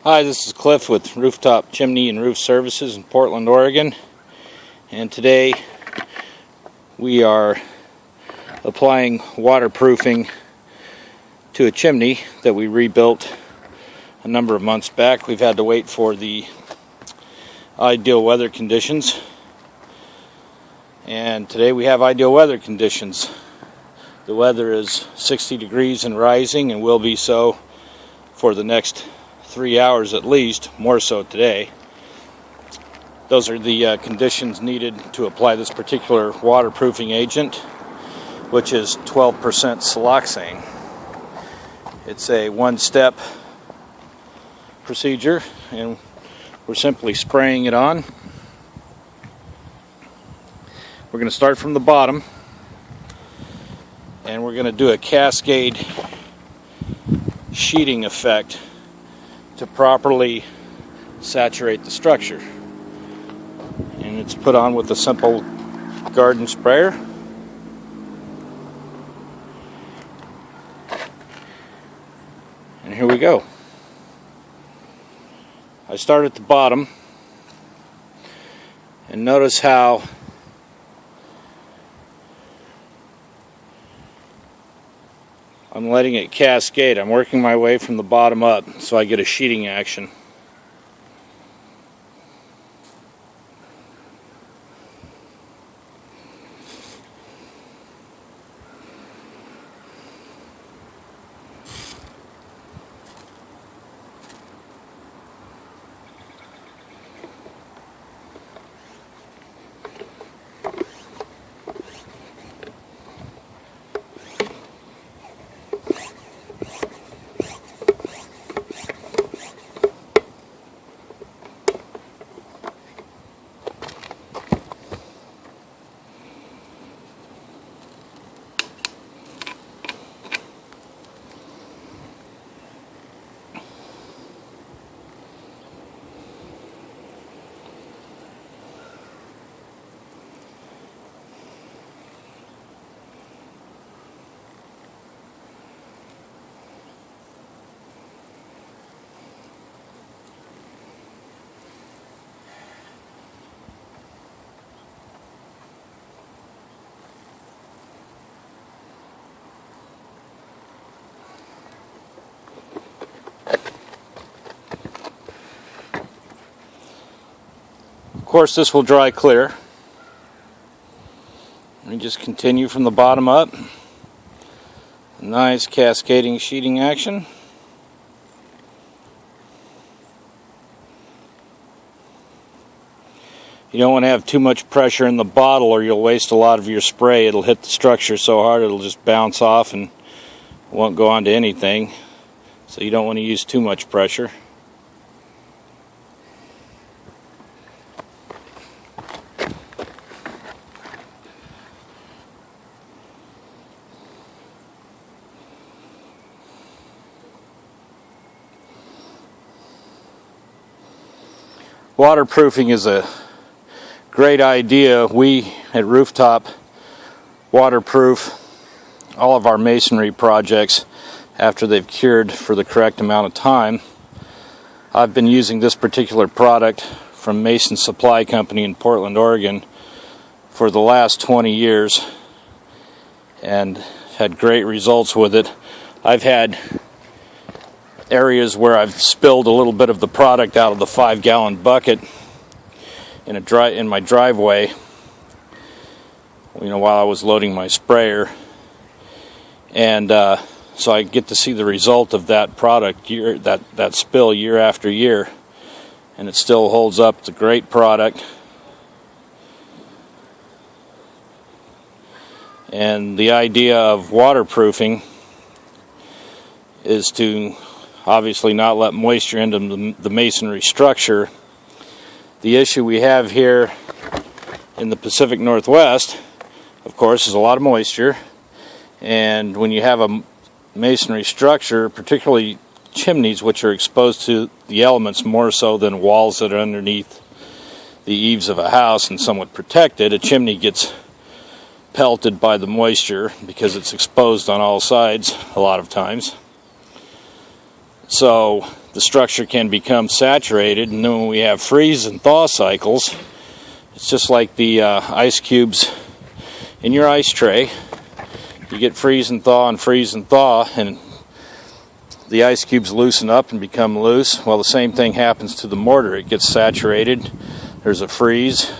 Hi, this is Cliff with Rooftop Chimney and Roof Services in Portland, Oregon. And today we are applying waterproofing to a chimney that we rebuilt a number of months back. We've had to wait for the ideal weather conditions. And today we have ideal weather conditions. The weather is 60 degrees and rising, and will be so for the next 3 hours at least, more so today. Those are the conditions needed to apply this particular waterproofing agent, which is 12% Siloxane. It's a one-step procedure, and we're simply spraying it on. We're going to start from the bottom, and we're going to do a cascade sheeting effect to properly saturate the structure. And it's put on with a simple garden sprayer. And here we go. I start at the bottom, and notice how I'm letting it cascade. I'm working my way from the bottom up so I get a sheeting action. Of course, this will dry clear. We just continue from the bottom up. Nice cascading sheeting action. You don't want to have too much pressure in the bottle, or you'll waste a lot of your spray. It'll hit the structure so hard it'll just bounce off and won't go onto anything. So you don't want to use too much pressure. Waterproofing is a great idea. We at Rooftop waterproof all of our masonry projects after they've cured for the correct amount of time. I've been using this particular product from Mason Supply Company in Portland, Oregon for the last 20 years and had great results with it. I've had areas where I've spilled a little bit of the product out of the 5-gallon bucket in my driveway, while I was loading my sprayer, and so I get to see the result of that product that spill year after year, and it still holds up. It's a great product, and the idea of waterproofing is to obviously not let moisture into the masonry structure. The issue we have here in the Pacific Northwest, of course, is a lot of moisture, and when you have a masonry structure, particularly chimneys, which are exposed to the elements more so than walls that are underneath the eaves of a house and somewhat protected, a chimney gets pelted by the moisture because it's exposed on all sides a lot of times. So the structure can become saturated, and then when we have freeze and thaw cycles, it's just like the ice cubes in your ice tray. You get freeze and thaw, and the ice cubes loosen up and become loose. Well, the same thing happens to the mortar. It gets saturated, there's a freeze,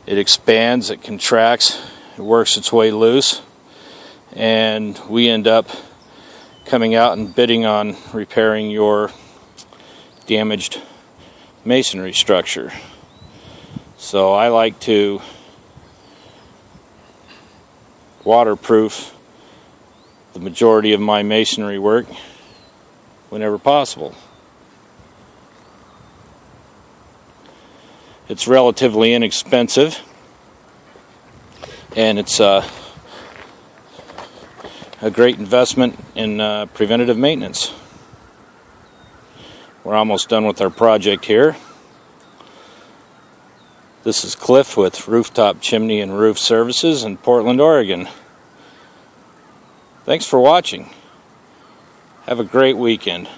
it expands, it contracts, it works its way loose, and we end up coming out and bidding on repairing your damaged masonry structure. So I like to waterproof the majority of my masonry work whenever possible. It's relatively inexpensive, and it's a great investment in preventative maintenance. We're almost done with our project here. This is Cliff with Rooftop Chimney and Roof Services in Portland, Oregon. Thanks for watching. Have a great weekend.